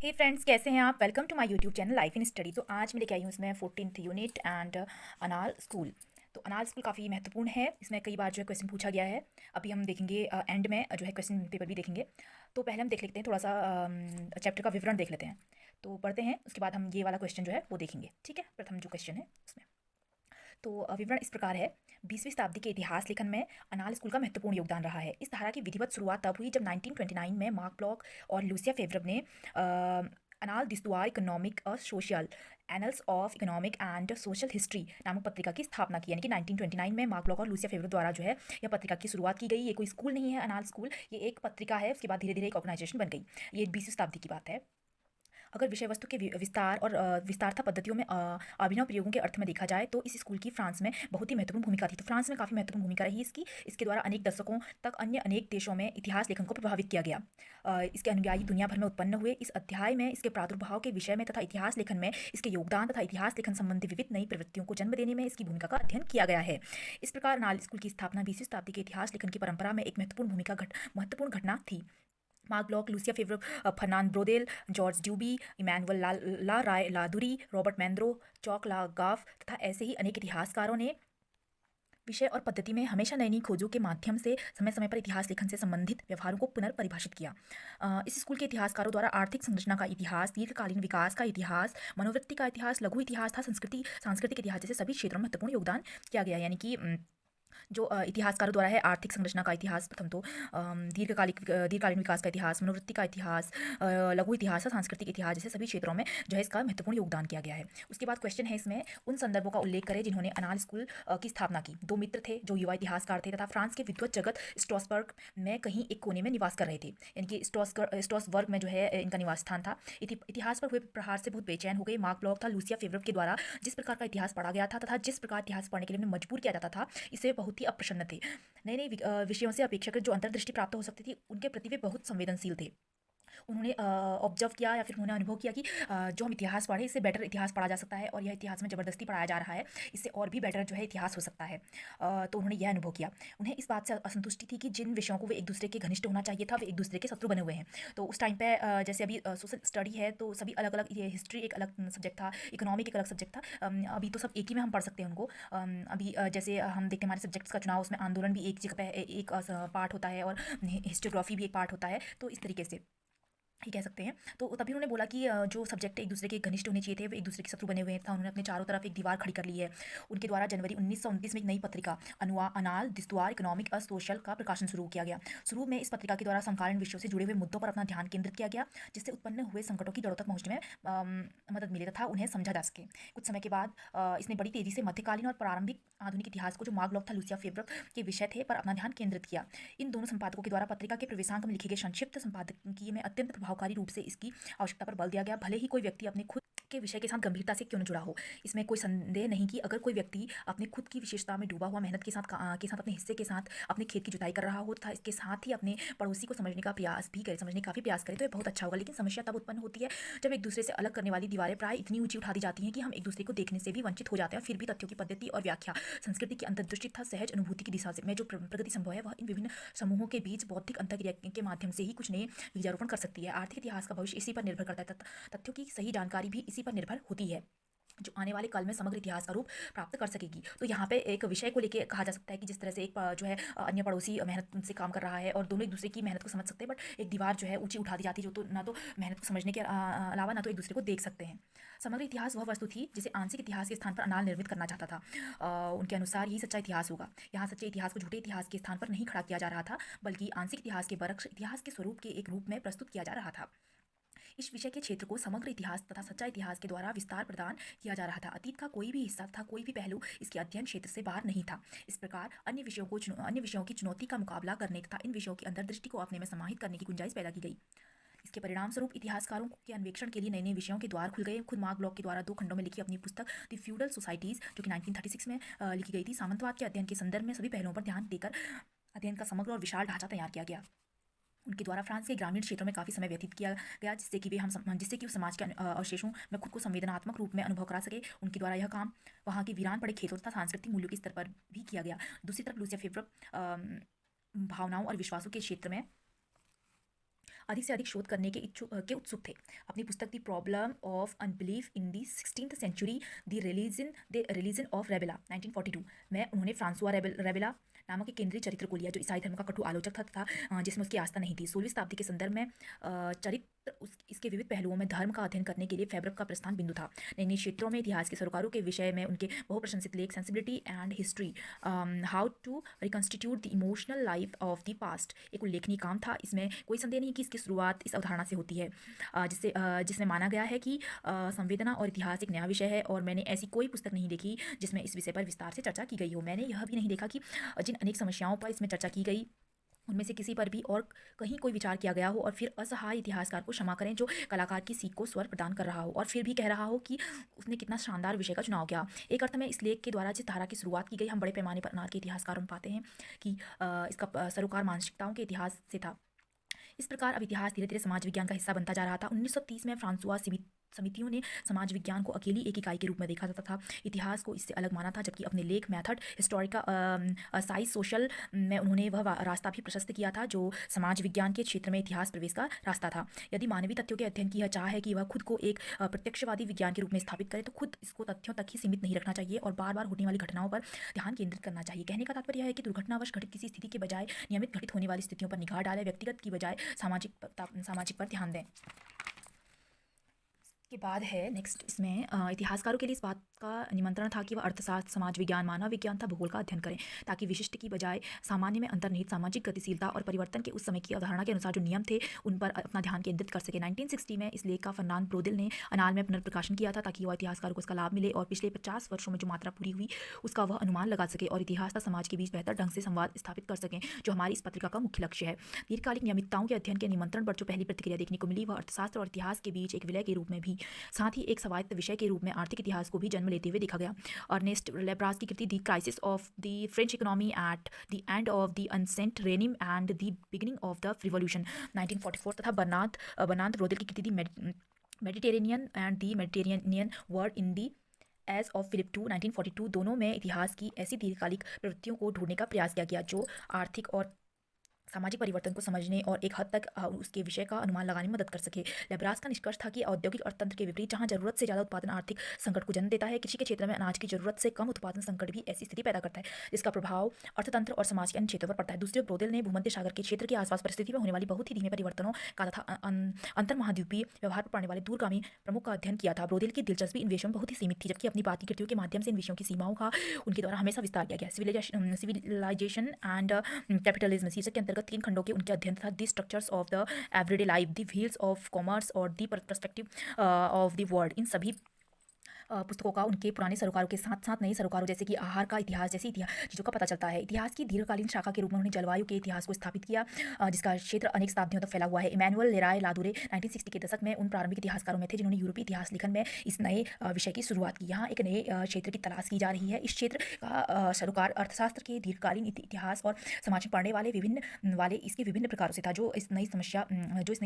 हे friends, कैसे हैं आप? Welcome to my YouTube channel life in study. तो आज मैं लेके आई हूँ इसमें 14th यूनिट एंड अनाल स्कूल। तो अनाल स्कूल काफ़ी महत्वपूर्ण है। इसमें कई बार जो है क्वेश्चन पूछा गया है। अभी हम देखेंगे एंड में जो है क्वेश्चन पेपर भी देखेंगे। तो पहले हम देख लेते हैं, थोड़ा सा चैप्टर का विवरण देख लेते हैं। तो पढ़ते हैं, उसके बाद हम ये वाला क्वेश्चन जो है वो देखेंगे। ठीक है, प्रथम जो क्वेश्चन है उसमें तो विवरण इस प्रकार है। 20वीं शताब्दी के इतिहास लेखन में अनाल स्कूल का महत्वपूर्ण योगदान रहा है। इस धारा की विधिवत शुरुआत तब हुई जब 1929 में मार्क ब्लॉक और लूसिया फेवरब ने अनाल दिस्तुआर इकोनॉमिक और social annuls of economic and social history नामक पत्रिका की स्थापना की। यानी कि 1929 में मार्क ब्लॉक और लूसिया फेवरब द्वारा जो है यह पत्रिका की शुरुआत की गई। ये कोई स्कूल नहीं है अनाल स्कूल, ये एक पत्रिका है। उसके बाद धीरे धीरे एक ऑर्गेनाइजेशन बन गई। ये 20वीं शताब्दी की बात है। अगर विषय वस्तु के विस्तार और विस्तारता पद्धतियों में अभिनव प्रयोगों के अर्थ में देखा जाए तो इस स्कूल की फ्रांस में बहुत ही महत्वपूर्ण भूमिका थी। तो फ्रांस में काफ़ी महत्वपूर्ण भूमिका रही इसकी। इसके द्वारा अनेक दशकों तक अन्य अनेक देशों में इतिहास लेखन को प्रभावित किया गया। इसके अनुयायी दुनिया भर में उत्पन्न हुए। इस अध्याय में इसके प्रादुर्भाव के विषय में तथा इतिहास लेखन में इसके योगदान तथा इतिहास लेखन संबंधी विविध नई प्रवृत्तियों को जन्म देने में इसकी भूमिका का अध्ययन किया गया है। इस प्रकार नाल स्कूल की स्थापना 20वीं शताब्दी के इतिहास लेखन की परंपरा में एक महत्वपूर्ण घटना थी। Marc Bloch, Lucien Febvre, Fernand Braudel, Georges Duby, Emmanuel Le Roy Ladurie, Robert Mandrou, Jacques Le Goff तथा ऐसे ही अनेक इतिहासकारों ने विषय और पद्धति में हमेशा नई नई खोजों के माध्यम से समय समय पर इतिहास लेखन से संबंधित व्यवहारों को पुनर्परिभाषित किया। इस स्कूल के इतिहासकारों द्वारा आर्थिक संरचना का इतिहास, दीर्घकालीन विकास का इतिहास, मनोवृत्ति का इतिहास, लघु इतिहास तथा सांस्कृतिक इतिहास जैसे सभी क्षेत्रों में महत्वपूर्ण योगदान किया गया। यानी कि जो इतिहासकारों द्वारा है आर्थिक संरचना का इतिहास, प्रथम तो दीर्घकालीन विकास का इतिहास, मनोवृत्ति का इतिहास, लघु इतिहास और सांस्कृतिक इतिहास जैसे सभी क्षेत्रों में जो है इसका महत्वपूर्ण योगदान किया गया है। उसके बाद क्वेश्चन है इसमें, उन संदर्भों का उल्लेख करें जिन्होंने अनाल स्कूल की स्थापना की। दो मित्र थे जो युवा इतिहासकार थे तथा फ्रांस के विद्वत जगत स्ट्रॉसबर्ग में कहीं एक कोने में निवास कर रहे थे। यानी कि स्ट्रॉसबर्ग में जो है इनका निवास स्थान था। इतिहास पर हुए प्रहार से बहुत बेचैन हो गए। मार्क ब्लॉक था लूसिया फेवरब के द्वारा जिस प्रकार का इतिहास पढ़ा गया था तथा जिस प्रकार इतिहास पढ़ने के लिए उन्हें मजबूर किया जाता था, इससे बहुत ही अप्रसन्न थे। नए नए विषयों से अपेक्षाकृत जो अंतर्दृष्टि प्राप्त हो सकती थी उनके प्रति वे बहुत संवेदनशील थे। उन्होंने ऑब्जर्व किया या फिर उन्होंने अनुभव किया कि जो हम इतिहास पढ़े इससे बेटर इतिहास पढ़ा जा सकता है और यह इतिहास में ज़बरदस्ती पढ़ाया जा रहा है, इससे और भी बेटर जो है इतिहास हो सकता है। तो उन्होंने यह अनुभव किया। उन्हें इस बात से असंतुष्टि थी कि जिन विषयों को वे एक दूसरे के घनिष्ठ होना चाहिए था वे एक दूसरे के शत्रु बने हुए हैं। तो उस टाइम पे जैसे अभी सोशल स्टडी है तो सभी अलग अलग, ये हिस्ट्री एक अलग सब्जेक्ट था, इकोनॉमिक एक अलग सब्जेक्ट था। अभी तो सब एक ही में हम पढ़ सकते हैं उनको। अभी जैसे हम देखते हैं हमारे सब्जेक्ट्स का चुनाव, उसमें आंदोलन भी एक जगह पे एक पार्ट होता है और हिस्टोग्राफी भी एक पार्ट होता है। तो इस तरीके से ही कह सकते हैं। तो तभी उन्होंने बोला कि जो सब्जेक्ट एक दूसरे के घनिष्ठ होने चाहिए थे वो एक दूसरे के शत्रु बने हुए था। उन्होंने अपने चारों तरफ एक दीवार खड़ी कर ली है। उनके द्वारा जनवरी 1929 में एक नई पत्रिका अनाल दिस्तुआर इकोनॉमिक और सोशल का प्रकाशन शुरू किया गया। शुरू में इस पत्रिका के द्वारा समकालीन विषयों से जुड़े हुए मुद्दों पर अपना ध्यान केंद्रित किया गया, जिससे उत्पन्न हुए संकटों की जड़ों तक पहुंचने में मदद मिले तथा उन्हें समझा जा सके। कुछ समय के बाद इसने बड़ी तेजी से मध्यकालीन और प्रारंभिक आधुनिक इतिहास को, जो मार्क ब्लॉक था लूसिया फेवरब के विषय थे, पर अपना ध्यान केंद्रित किया। इन दोनों संपादकों के द्वारा पत्रिका के प्रवेशांक में लिखे गए संक्षिप्त संपादकीय में अत्यंत प्रभावकारी रूप से इसकी आवश्यकता पर बल दिया गया। भले ही कोई व्यक्ति अपने खुद के विषय के साथ गंभीरता से क्यों न जुड़ा हो, इसमें कोई संदेह नहीं कि अगर कोई व्यक्ति अपने खुद की विशेषता में डूबा हुआ मेहनत के साथ अपने हिस्से के साथ अपने खेत की जुताई कर रहा हो तथा इसके साथ ही अपने पड़ोसी को समझने का प्रयास करे तो ये बहुत अच्छा होगा। लेकिन समस्या तब उत्पन्न होती है जब एक दूसरे से अलग करने वाली दीवारें प्राय इतनी ऊंची उठा दी जाती हैं कि हम एक दूसरे को देखने से भी वंचित हो जाते हैं। फिर भी तथ्यों की पद्धति और व्याख्या, संस्कृति की अंतर्दृष्टि तथा सहज अनुभूति की दिशा से में जो प्रगति संभव है वह इन विभिन्न समूहों के बीच बौद्धिक अंतर्क्रिया के माध्यम से ही कुछ नए बीजारोपण कर सकती है। आर्थिक इतिहास का भविष्य इसी पर निर्भर करता है। तथ्यों की सही जानकारी भी इसी पर निर्भर होती है, जो आने वाले काल में समग्र इतिहास का रूप प्राप्त कर सकेगी। तो यहाँ पे एक विषय को लेके कहा जा सकता है कि जिस तरह से एक जो है अन्य पड़ोसी मेहनत से काम कर रहा है और दोनों एक दूसरे की मेहनत को समझ सकते हैं, बट एक दीवार जो है ऊंची उठा दी जाती है जो तो ना तो मेहनत को समझने के अलावा ना तो एक दूसरे को देख सकते हैं। समग्र इतिहास वह वस्तु थी जिसे आंशिक इतिहास के स्थान पर अनाल निर्मित करना चाहता था। उनके अनुसार यही सच्चा इतिहास होगा। यहाँ सच्चे इतिहास को झूठे इतिहास के स्थान पर नहीं खड़ा किया जा रहा था, बल्कि आंशिक इतिहास के बरक्स इतिहास के स्वरूप के एक रूप में प्रस्तुत किया जा रहा था। इस विषय के क्षेत्र को समग्र इतिहास तथा सच्चा इतिहास के द्वारा विस्तार प्रदान किया जा रहा था। अतीत का कोई भी हिस्सा तथा कोई भी पहलू इसके अध्ययन क्षेत्र से बाहर नहीं था। इस प्रकार अन्य विषयों की चुनौती का मुकाबला करने तथा इन विषयों की अंतर्दृष्टि को अपने में समाहित करने की गुंजाइश पैदा की गई। इसके परिणाम स्वरूप इतिहासकारों के अन्वेषण के लिए नए नए विषयों के द्वार खुल गए। खुद मार्क ब्लॉक के द्वारा 2 खंडों में लिखी अपनी पुस्तक द फ्यूडल सोसाइटीज, जो कि 1936 में लिखी गई थी, सामंतवाद के अध्ययन के संदर्भ में सभी पहलुओं पर ध्यान देकर अध्ययन का समग्र और विशाल ढांचा तैयार किया गया। उनके द्वारा फ्रांस के ग्रामीण क्षेत्रों में काफ़ी समय व्यतीत किया गया, जिससे कि वो समाज के अवशेषों में खुद को संवेदनात्मक रूप में अनुभव करा सके। उनके द्वारा यह काम वहाँ के वीरान पड़े खेतों तथा सांस्कृतिक मूल्यों के स्तर पर भी किया गया। दूसरी तरफ लूसिया फेवरब भावनाओं और विश्वासों के क्षेत्र में अधिक से अधिक शोध करने के उत्सुक थे। अपनी पुस्तक the problem of unbelief in the 16th century the religion of Rabelais 1942 में उन्होंने फ्रांसुआ रेबेला नामक एक केंद्रीय चरित्र को लिया जो ईसाई धर्म का कटु आलोचक था तथा जिसमें उसकी आस्था नहीं थी। 16वीं शताब्दी के संदर्भ में चरित्र इसके विविध पहलुओं में धर्म का अध्ययन करने के लिए फेब्रक का प्रस्थान बिंदु था। नई नई क्षेत्रों में इतिहास के सरोकारों के विषय में उनके बहुप्रशंसित लेख sensibility and history, how to reconstitute the emotional life of the past एक उल्लेखनीय काम था। इसमें कोई संदेह नहीं कि इसकी शुरुआत इस अवधारणा से होती है जिसमें माना गया है कि संवेदना और इतिहास एक नया विषय है, और मैंने ऐसी कोई पुस्तक नहीं देखी जिसमें इस विषय पर विस्तार से चर्चा की गई हो। मैंने यह भी नहीं देखा कि जिन अनेक समस्याओं पर इसमें चर्चा की गई उनमें से किसी पर भी और कहीं कोई विचार किया गया हो, और फिर असहाय इतिहासकार को क्षमा करें जो कलाकार की सीख को स्वर प्रदान कर रहा हो और फिर भी कह रहा हो कि उसने कितना शानदार विषय का चुनाव किया। एक अर्थ में इस लेख के द्वारा जिस धारा की शुरुआत की गई हम बड़े पैमाने पर अनार के इतिहासकारों में पाते हैं कि इसका सरोकार मानसिकताओं के इतिहास से था। इस प्रकार अब इतिहास धीरे धीरे समाज विज्ञान का हिस्सा बनता जा रहा था। 1930 में फ्रांसुआ समितियों ने समाज विज्ञान को अकेली एक इकाई के रूप में देखा जाता था। इतिहास को इससे अलग माना था, जबकि अपने लेख मेथड हिस्टोरिका साइज सोशल में उन्होंने वह रास्ता भी प्रशस्त किया था जो समाज विज्ञान के क्षेत्र में इतिहास प्रवेश का रास्ता था। यदि मानवीय तथ्यों के अध्ययन की यह चाह है कि वह खुद को एक प्रत्यक्षवादी विज्ञान के रूप में स्थापित करे तो खुद इसको तथ्यों तक ही सीमित नहीं रखना चाहिए और बार बार होने वाली घटनाओं पर ध्यान केंद्रित करना चाहिए। कहने का तात्पर्य यह है कि दुर्घटनावश घटित किसी स्थिति के बजाय नियमित घटित होने वाली स्थितियों पर निगाह डालें, व्यक्तिगत की बजाय सामाजिक पर ध्यान दें। के बाद है नेक्स्ट, इसमें इतिहासकारों के लिए इस बात का निमंत्रण था कि वह अर्थशास्त्र, समाज विज्ञान, मानव विज्ञान तथा भूगोल का अध्ययन करें ताकि विशिष्ट की बजाय सामान्य में अंतर्निहित सामाजिक गतिशीलता और परिवर्तन के उस समय की अवधारणा के अनुसार जो नियम थे उन पर अपना ध्यान केंद्रित कर सके। 1960 में इस लेख का फर्नांड ब्रोदिल ने अनाल में पुनर्प्रकाशन किया था ताकि युवा इतिहासकारों को इसका लाभ मिले और पिछले 50 वर्षों में जो मात्रा पूरी हुई उसका वह अनुमान लगा सके और इतिहास तथा समाज के बीच बेहतर ढंग से संवाद स्थापित कर सकें, जो हमारी इस पत्रिका का मुख्य लक्ष्य है। दीर्घकालिक नियमितताओं के अध्ययन के निमंत्रण पर जो पहली प्रतिक्रिया देखने को मिली वह अर्थशास्त्र और इतिहास के बीच एक विलय के रूप में भी, साथ ही एक स्वायत्त विषय के रूप में आर्थिक इतिहास को भी जन्म लेते हुए देखा गया। अर्नेस्ट लेब्रास की कृति the crisis of the French economy at the end of the ancien regime and the beginning of the revolution 1944 तथा बर्नार्ड ब्रोदेल की कृति the Mediterranean and the Mediterranean world in the age of Philip two 1942 दोनों में इतिहास की ऐसी दीर्घकालिक प्रवृत्तियों को ढूंढने का प्रयास किया गया जो आर्थिक और सामाजिक परिवर्तन को समझने और एक हद तक उसके विषय का अनुमान लगाने में मदद कर सके। लेब्रास का निष्कर्ष था कि औद्योगिक अर्थतंत्र के विपरीत जहां जरूरत से ज़्यादा उत्पादन आर्थिक संकट को जन्म देता है, कृषि के क्षेत्र में अनाज की जरूरत से कम उत्पादन संकट भी ऐसी स्थिति पैदा करता है जिसका प्रभाव अर्थतंत्र और समाज के अन्य क्षेत्रों पर पड़ता है। दूसरे ब्रोदेल ने भूमध्य सागर के क्षेत्र के आसपास परिस्थिति में होने वाली बहुत ही धीमे परिवर्तनों का तथा अंतर महाद्वीपीय व्यवहार पर पड़ने वाले दूरगामी प्रमुख का अध्ययन किया था। ब्रोदेल की दिलचस्पी इन विषयों में बहुत ही सीमित थी, जबकि अपनी बाकी कृतियों के माध्यम से इन विषयों की सीमाओं का उनके द्वारा हमेशा विस्तार किया गया। सिविलाइजेशन एंड कैपिटलिज्म शीर्षक के अंतर्गत 3 खंडों के उनके अध्ययन था the structures of the everyday life, the wheels of commerce और the perspective of the world. इन सभी पुस्तकों का उनके पुराने सरोकारों के साथ साथ नए सरोकारों जैसे कि आहार का इतिहास जैसी चीज़ों का पता चलता है। इतिहास की दीर्घकालीन शाखा के रूप में उन्होंने जलवायु के इतिहास को स्थापित किया जिसका क्षेत्र अनेक शताब्दियों तक फैला हुआ है। इमैनुअल लेराय लादुरे 1960 के दशक में उन प्रारंभिक इतिहासकारों में थे जिन्होंने यूरोपीय इतिहास लेखन में इस नए विषय की शुरुआत की। यहाँ एक नए क्षेत्र की तलाश की जा रही है। इस क्षेत्र का सरोकार अर्थशास्त्र के दीर्घकालीन इतिहास और समाज में पढ़ने वाले इसके विभिन्न प्रकारों से था जो एक नई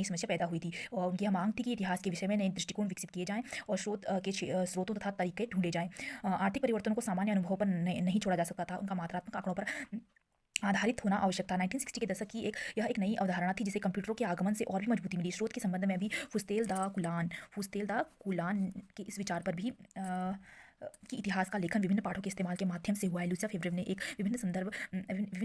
समस्या पैदा हुई थी। और उनकी यह मांग थी कि इतिहास के विषय में नए दृष्टिकोण विकसित किए जाएं और स्रोतों तथा तरीके ढूंढे जाएं। आर्थिक परिवर्तनों को सामान्य अनुभव पर नहीं छोड़ा जा सकता था, उनका मात्रात्मक आंकड़ों पर आधारित होना आवश्यक था। 1960 के दशक की यह एक नई अवधारणा थी जिसे कंप्यूटरों के आगमन से और भी मजबूती मिली। स्रोत के संबंध में भी फुस्तेल दा कुलान के इस विचार पर भी कि इतिहास का लेखन विभिन्न पाठों के इस्तेमाल के माध्यम से हुआ है। लूसिया फेब्रे ने एक विभिन्न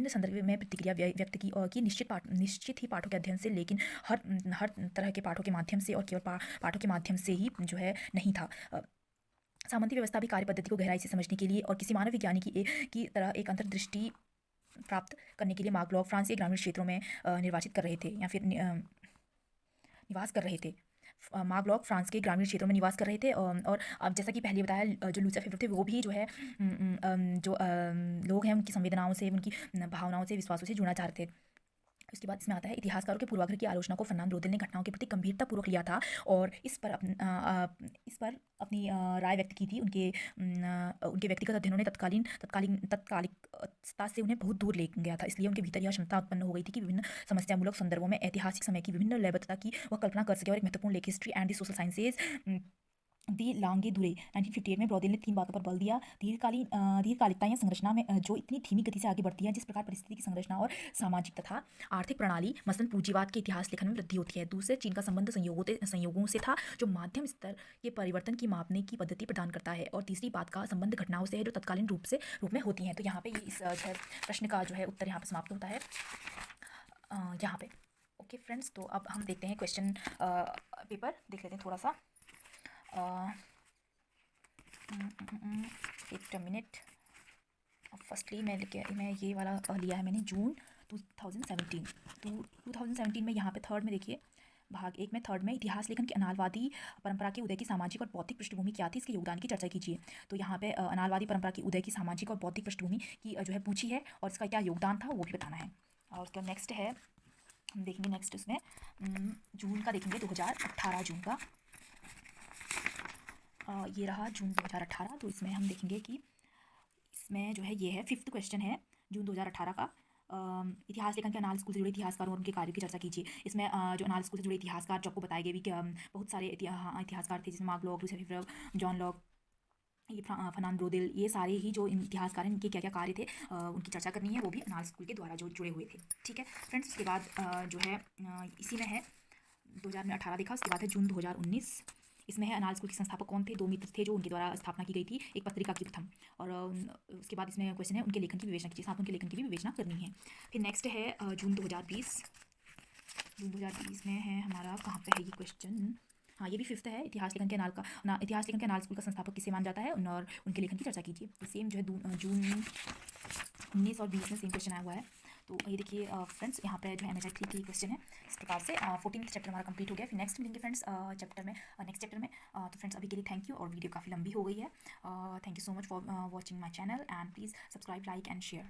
संदर्भ में प्रतिक्रिया व्यक्त की और कि निश्चित ही पाठों के अध्ययन से, लेकिन हर तरह के पाठों के माध्यम से और केवल पाठों के माध्यम से ही जो है नहीं था। सामंती व्यवस्था भी कार्य पद्धति को गहराई से समझने के लिए और किसी मानव विज्ञानी की तरह एक अंतर्दृष्टि प्राप्त करने के लिए मार्गलॉग फ्रांस के ग्रामीण क्षेत्रों में निवास कर रहे थे। मार्गलॉग फ्रांस के ग्रामीण क्षेत्रों में निवास कर रहे थे और अब जैसा कि पहले बताया जो लूसिया फेब्रे थे वो भी जो है लोग हैं उनकी संवेदनाओं से, उनकी भावनाओं से, विश्वासों से जुड़ना चाहते थे। उसके बाद इसमें आता है इतिहासकारों के पूर्वाग्रह की आलोचना को फर्नांड ब्रोदेल ने घटनाओं के प्रति गंभीरतापूर्वक लिया था और इस पर अपनी राय व्यक्त की थी। उनके व्यक्तिगत अध्ययनों ने तत्कालिकता से उन्हें बहुत दूर ले गया था, इसलिए उनके भीतर यह क्षमता उत्पन्न हो गई थी कि विभिन्न समस्यामूलक संदर्भों में ऐतिहासिक समय की विभिन्न लयबद्धता की वह कल्पना कर सके और एक महत्वपूर्ण लेख history and the social sciences the longue duree 1958 में ब्रॉदेल ने 3 बातों पर बल दिया। दीर्घकालिकता या संरचना में जो इतनी धीमी गति से आगे बढ़ती है, जिस प्रकार परिस्थिति की संरचना और सामाजिक तथा आर्थिक प्रणाली मसलन पूंजीवाद के इतिहास लेखन में वृद्धि होती है। दूसरे, चीन का संबंध संयोगों से था, जो माध्यम स्तर के परिवर्तन की मापने की पद्धति प्रदान करता है। और तीसरी बात का संबंध घटनाओं से है, जो तत्कालीन रूप में होती हैं। तो यहाँ पे इस जो है प्रश्न का जो है उत्तर यहाँ पे समाप्त होता है यहाँ पे। ओके फ्रेंड्स, तो अब हम देखते हैं क्वेश्चन पेपर देख लेते हैं थोड़ा सा। एक मिनट। फर्स्टली मैं ये वाला लिया है मैंने जून 2017। तो 2017 में यहाँ पे थर्ड में देखिए, भाग 1 में थर्ड में इतिहास लेखन की अनालवादी परंपरा के उदय की सामाजिक और बौद्धिक पृष्ठभूमि क्या थी, इसके योगदान की चर्चा कीजिए। तो यहाँ पे अनालवादी परंपरा की उदय की सामाजिक और बौद्धिक पृष्ठभूमि की जो है पूछी है, और इसका क्या योगदान था वो भी बताना है। और उसका नेक्स्ट है, हम देखेंगे नेक्स्ट उसमें जून का देखेंगे 2018 जून का। ये रहा जून 2018। तो इसमें हम देखेंगे कि इसमें जो है ये है 5th क्वेश्चन है जून 2018 का। इतिहास लेखन के अनाल स्कूल से जुड़े इतिहासकारों और उनके कार्यों की चर्चा कीजिए। इसमें जो अनाल स्कूल से जुड़े इतिहासकार जो आपको बताए गए भी कि बहुत सारे इतिहासकार थे, जैसे mark lock, Lucifer, John Locke, ये फर्नांड ब्रोदेल, ये सारे ही जो इतिहासकार हैं, इनके क्या क्या कार्य थे उनकी चर्चा करनी है, वो भी अनाल स्कूल के द्वारा जो जुड़े हुए थे। ठीक है फ्रेंड्स, उसके बाद जो है इसी में है 2018 देखा। उसके बाद है जून 2019। इसमें है अनाल स्कूल के संस्थापक कौन थे, 2 मित्र थे जो उनके द्वारा स्थापना की गई थी एक पत्रिका की प्रथम। और उसके बाद इसमें क्वेश्चन है उनके लेखन की विवेचना कीजिए, साथ उनके लेखन की भी विवेचना करनी है। फिर नेक्स्ट है जून 2020। जून 2020 में है हमारा, कहाँ पे है ये क्वेश्चन, हाँ ये भी 5th है। इतिहास लेखन के अनाल स्कूल का संस्थापक किसे माना जाता है, और उनके लेखन की चर्चा कीजिए। तो सेम जो है जून 19 और 20 में सेम क्वेश्चन आया हुआ है। तो ये देखिए फ्रेंड्स, यहाँ पे जो है MHI 3 की क्वेश्चन है। इस प्रकार से 14th चैप्टर हमारा कंप्लीट हो गया। फिर नेक्स्ट मिलेंगे फ्रेंड्स नेक्स्ट चैप्टर में। तो फ्रेंड्स अभी के लिए थैंक यू, और वीडियो काफ़ी लंबी हो गई है। Thank you so much for watching my channel, and please subscribe, like and share.